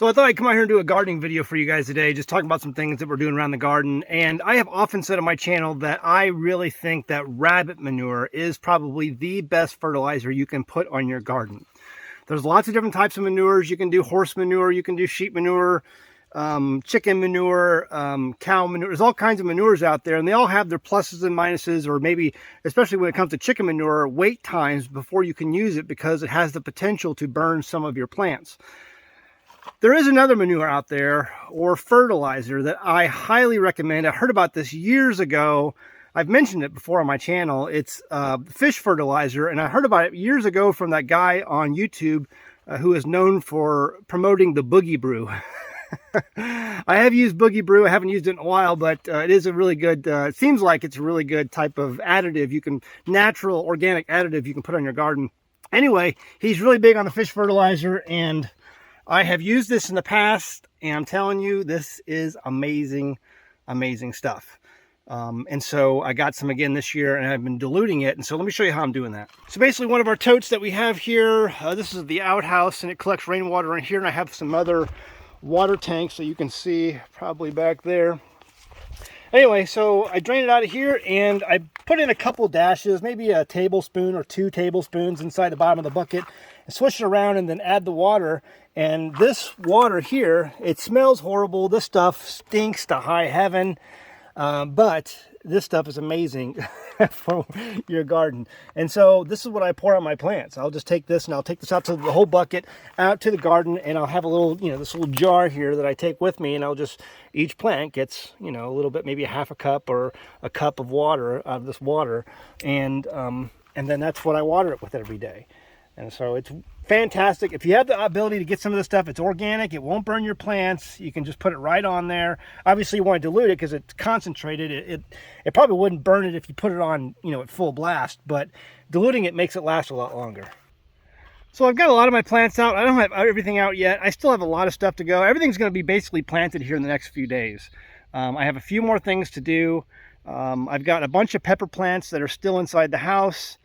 So I thought I'd come out here and do a gardening video for you guys today, just talking about some things that we're doing around the garden. And I have often said on my channel that I really think that rabbit manure is probably the best fertilizer you can put on your garden. There's lots of different types of manures. You can do horse manure, you can do sheep manure, chicken manure, cow manure. There's all kinds of manures out there, and they all have their pluses and minuses, or maybe, especially when it comes to chicken manure, wait times before you can use it because it has the potential to burn some of your plants. There is another manure out there, or fertilizer, that I highly recommend. I heard about this years ago. I've mentioned it before on my channel. It's fish fertilizer, and I heard about it years ago from that guy on YouTube who is known for promoting the Boogie Brew. I have used Boogie Brew. I haven't used it in a while, but it is a really good, it seems like it's a really good type of additive. Natural, organic additive you can put on your garden. Anyway, he's really big on the fish fertilizer, and I have used this in the past, and I'm telling you, this is amazing, amazing stuff. And so I got some again this year, and I've been diluting it. And so let me show you how I'm doing that. So basically, one of our totes that we have here, this is the outhouse, and it collects rainwater in here. And I have some other water tanks that you can see probably back there. Anyway, so I drain it out of here, and I put in a couple dashes, maybe a tablespoon or 2 tablespoons inside the bottom of the bucket, and swish it around, and then add the water. And this water here, it smells horrible. This stuff stinks to high heaven, but this stuff is amazing for your garden. And so this is what I pour on my plants. I'll just take this, and I'll take this out to the whole bucket, out to the garden, and I'll have a little, this little jar here that I take with me, and I'll just, each plant gets, a little bit, maybe a half a cup or a cup of water, of this water, and then that's what I water it with every day. And so it's fantastic. If you have the ability to get some of this stuff, it's organic, it won't burn your plants. You can just put it right on there. Obviously, you want to dilute it because it's concentrated. It probably wouldn't burn it if you put it on, at full blast, but diluting it makes it last a lot longer. So I've got a lot of my plants out. I don't have everything out yet. I still have a lot of stuff to go. Everything's going to be basically planted here in the next few days. I have a few more things to do. I've got a bunch of pepper plants that are still inside the house.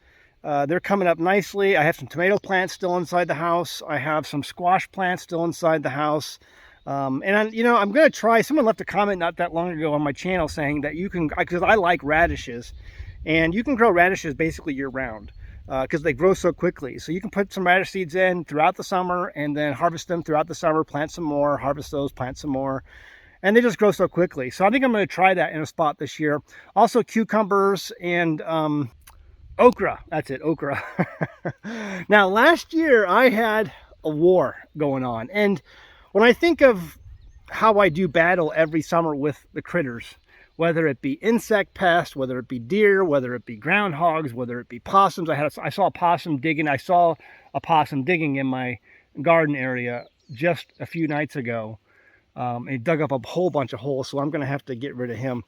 They're coming up nicely. I have some tomato plants still inside the house. I have some squash plants still inside the house. And I'm going to try, someone left a comment not that long ago on my channel saying that you can, because I like radishes, and you can grow radishes basically year round because they grow so quickly. So you can put some radish seeds in throughout the summer and then harvest them throughout the summer, plant some more, harvest those, plant some more. And they just grow so quickly. So I think I'm going to try that in a spot this year. Also cucumbers and okra. That's it, okra. Now, last year I had a war going on, and when I think of how I do battle every summer with the critters, whether it be insect pests, whether it be deer, whether it be groundhogs, whether it be possums. I saw a possum digging. I saw a possum digging in my garden area just a few nights ago. He dug up a whole bunch of holes, so I'm going to have to get rid of him.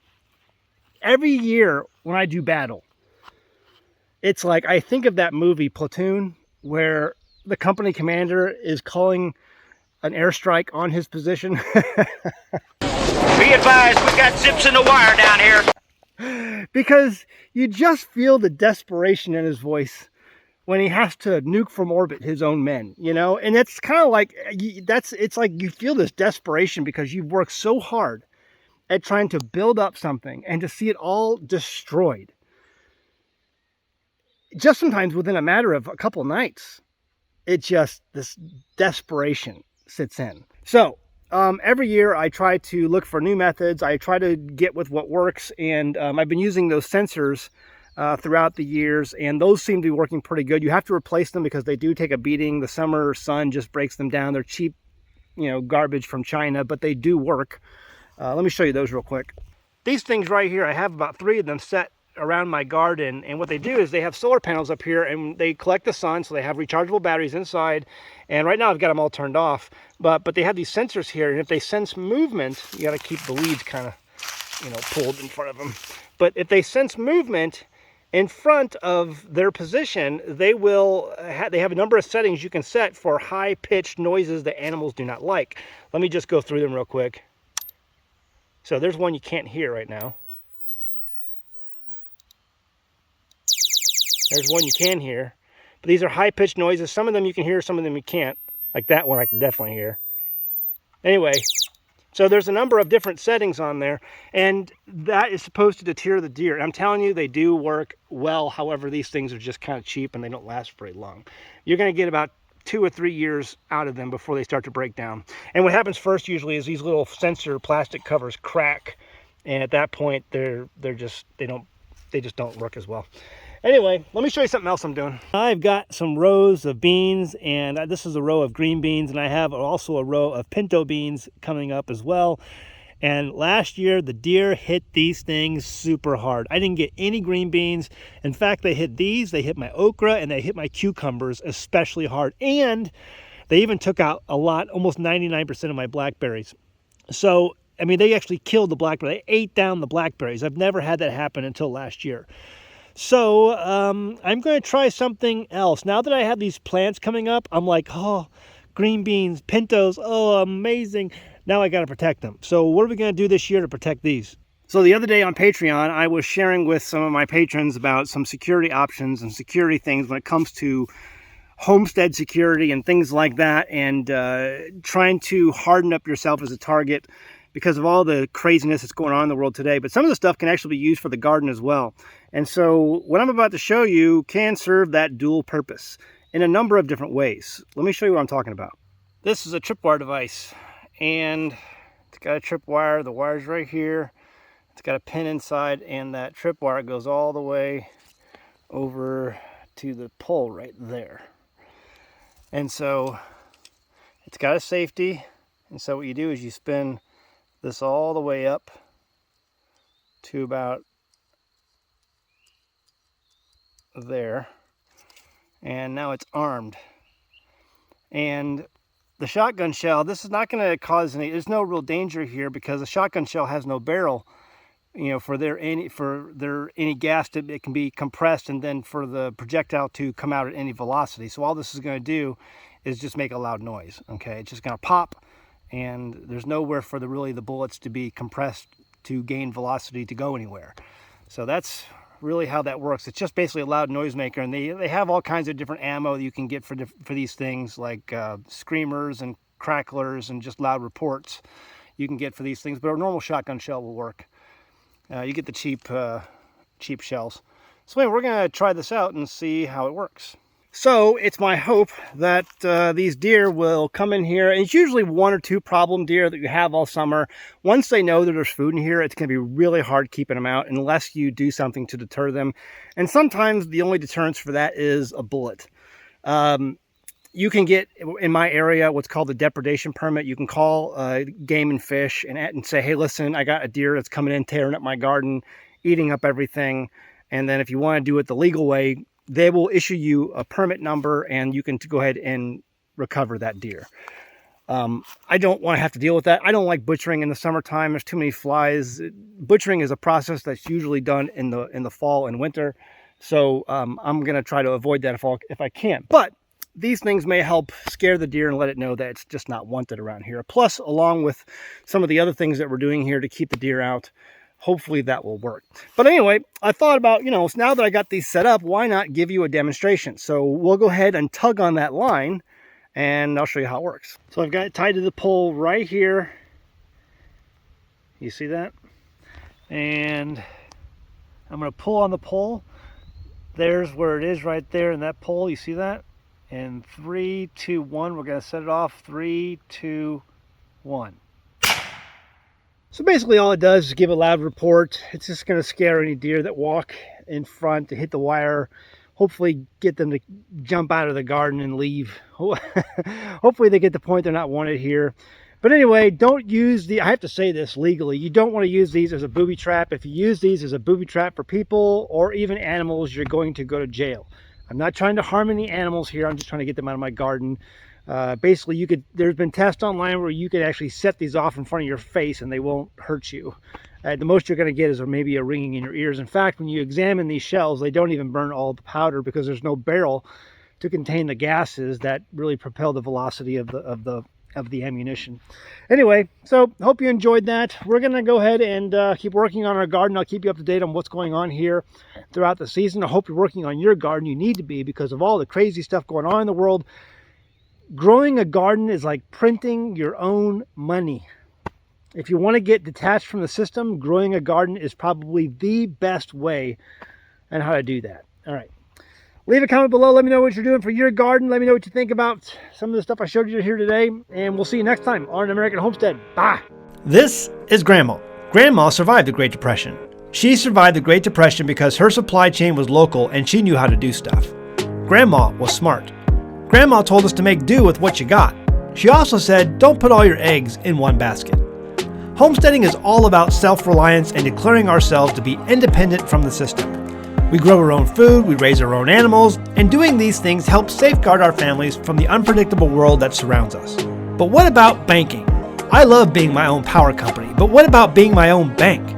Every year when I do battle, it's like I think of that movie Platoon, where the company commander is calling an airstrike on his position. Be advised, we got zips in the wire down here. Because you just feel the desperation in his voice when he has to nuke from orbit his own men, And it's kind of like, it's like you feel this desperation because you've worked so hard at trying to build up something, and to see it all destroyed. Just sometimes within a matter of a couple of nights, this desperation sits in. So every year I try to look for new methods. I try to get with what works, and I've been using those sensors throughout the years, and those seem to be working pretty good. You have to replace them because they do take a beating. The summer sun just breaks them down. They're cheap, garbage from China, but they do work. Let me show you those real quick. These things right here, I have about 3 of them set around my garden, and what they do is they have solar panels up here, and they collect the sun, so they have rechargeable batteries inside. And right now I've got them all turned off, but they have these sensors here, and if they sense movement, you got to keep the leads kind of pulled in front of them, but if they sense movement in front of their position, they have a number of settings you can set for high-pitched noises that animals do not like. Let me just go through them real quick. So there's one you can't hear right now. There's one you can hear. But these are high-pitched noises. Some of them you can hear, some of them you can't. Like that one I can definitely hear. Anyway, so there's a number of different settings on there, and that is supposed to deter the deer. I'm telling you, they do work well. However, these things are just kind of cheap and they don't last very long. You're going to get about 2 or 3 years out of them before they start to break down. And what happens first usually is these little sensor plastic covers crack, and at that point they just don't work as well. Anyway, let me show you something else I'm doing. I've got some rows of beans, and this is a row of green beans, and I have also a row of pinto beans coming up as well. And last year, the deer hit these things super hard. I didn't get any green beans. In fact, they hit these, they hit my okra, and they hit my cucumbers especially hard. And they even took out a lot, almost 99% of my blackberries. So, I mean, they actually killed the blackberries. They ate down the blackberries. I've never had that happen until last year. So I'm going to try something else. Now that I have these plants coming up, I'm like, oh, green beans, pintos, oh, amazing. Now I got to protect them. So what are we going to do this year to protect these? So the other day on Patreon, I was sharing with some of my patrons about some security options and security things when it comes to homestead security and things like that, and trying to harden up yourself as a target because of all the craziness that's going on in the world today. But some of the stuff can actually be used for the garden as well. And so what I'm about to show you can serve that dual purpose in a number of different ways. Let me show you what I'm talking about. This is a tripwire device, and it's got a tripwire. The wire's right here. It's got a pin inside, and that tripwire goes all the way over to the pole right there. And so it's got a safety. And so what you do is you spin this all the way up to about there, and now it's armed. And the shotgun shell, this is not going to cause any, there's no real danger here because the shotgun shell has no barrel, you know, for any gas to, it can be compressed, and then for the projectile to come out at any velocity. So all this is going to do is just make a loud noise. Okay, it's just going to pop, and there's nowhere for the bullets to be compressed to gain velocity to go anywhere. So that's really how that works. It's just basically a loud noisemaker, and they have all kinds of different ammo that you can get for these things, like screamers and cracklers and just loud reports you can get for these things. But a normal shotgun shell will work. You get the cheap shells. So anyway, we're going to try this out and see how it works. So it's my hope that these deer will come in here, and it's usually 1 or 2 problem deer that you have all summer. Once they know that there's food in here, it's going to be really hard keeping them out unless you do something to deter them. And sometimes the only deterrence for that is a bullet. You can get, in my area, what's called the depredation permit. You can call Game and Fish and say, hey, listen, I got a deer that's coming in, tearing up my garden, eating up everything. And then if you want to do it the legal way, they will issue you a permit number, and you can go ahead and recover that deer. I don't want to have to deal with that. I don't like butchering in the summertime. There's too many flies. Butchering is a process that's usually done in the fall and winter. So I'm going to try to avoid that if I can. But these things may help scare the deer and let it know that it's just not wanted around here. Plus, along with some of the other things that we're doing here to keep the deer out, hopefully that will work. But anyway, I thought about, now that I got these set up, why not give you a demonstration? So we'll go ahead and tug on that line, and I'll show you how it works. So I've got it tied to the pole right here. You see that? And I'm going to pull on the pole. There's where it is right there in that pole. You see that? And 3, 2, 1, we're going to set it off. 3, 2, 1. So basically all it does is give a loud report. It's just going to scare any deer that walk in front to hit the wire. Hopefully get them to jump out of the garden and leave. Hopefully they get the point they're not wanted here. But anyway, don't use I have to say this legally, you don't want to use these as a booby trap. If you use these as a booby trap for people or even animals, you're going to go to jail. I'm not trying to harm any animals here. I'm just trying to get them out of my garden. Basically, there's been tests online where you could actually set these off in front of your face and they won't hurt you. The most you're going to get is maybe a ringing in your ears. In fact, when you examine these shells, they don't even burn all the powder because there's no barrel to contain the gases that really propel the velocity of the ammunition. Anyway, so hope you enjoyed that. We're going to go ahead and keep working on our garden. I'll keep you up to date on what's going on here throughout the season. I hope you're working on your garden. You need to be, because of all the crazy stuff going on in the world. Growing a garden is like printing your own money. If you want to get detached from the system, growing a garden is probably the best way on how to do that. All right. Leave a comment below. Let me know what you're doing for your garden. Let me know what you think about some of the stuff I showed you here today. And we'll see you next time on American Homestead. Bye. This is Grandma. Grandma survived the Great Depression. She survived the Great Depression because her supply chain was local and she knew how to do stuff. Grandma was smart. Grandma told us to make do with what you got. She also said, don't put all your eggs in one basket. Homesteading is all about self-reliance and declaring ourselves to be independent from the system. We grow our own food, we raise our own animals, and doing these things helps safeguard our families from the unpredictable world that surrounds us. But what about banking? I love being my own power company, but what about being my own bank?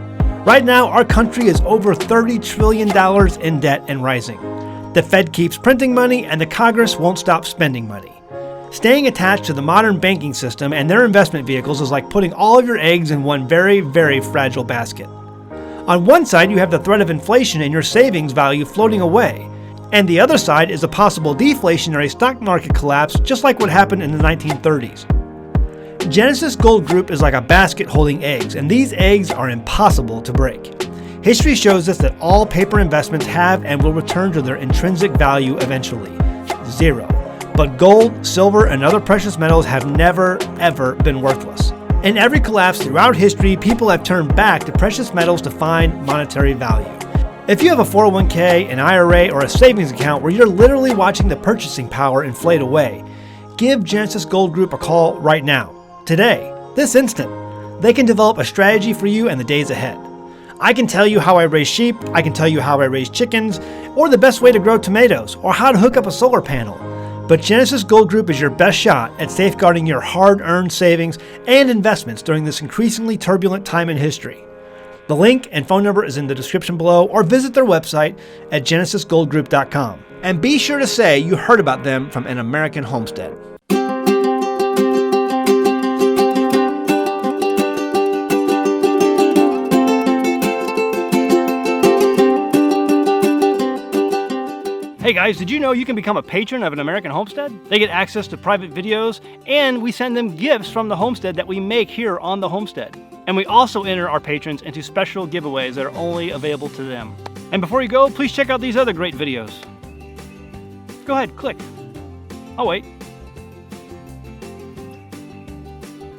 Right now, our country is over $30 trillion in debt and rising. The Fed keeps printing money and the Congress won't stop spending money. Staying attached to the modern banking system and their investment vehicles is like putting all of your eggs in one very, very fragile basket. On one side, you have the threat of inflation and your savings value floating away, and the other side is a possible deflationary stock market collapse, just like what happened in the 1930s. Genesis Gold Group is like a basket holding eggs, and these eggs are impossible to break. History shows us that all paper investments have and will return to their intrinsic value eventually, zero. But gold, silver, and other precious metals have never, ever been worthless. In every collapse throughout history, people have turned back to precious metals to find monetary value. If you have a 401k, an IRA, or a savings account where you're literally watching the purchasing power inflate away, give Genesis Gold Group a call right now, today, this instant. They can develop a strategy for you in the days ahead. I can tell you how I raise sheep, I can tell you how I raise chickens, or the best way to grow tomatoes, or how to hook up a solar panel. But Genesis Gold Group is your best shot at safeguarding your hard-earned savings and investments during this increasingly turbulent time in history. The link and phone number is in the description below, or visit their website at genesisgoldgroup.com. And be sure to say you heard about them from An American Homestead. Hey guys, did you know you can become a patron of An American Homestead? They get access to private videos, and we send them gifts from the homestead that we make here on the homestead. And we also enter our patrons into special giveaways that are only available to them. And before you go, please check out these other great videos. Go ahead, click. Oh wait.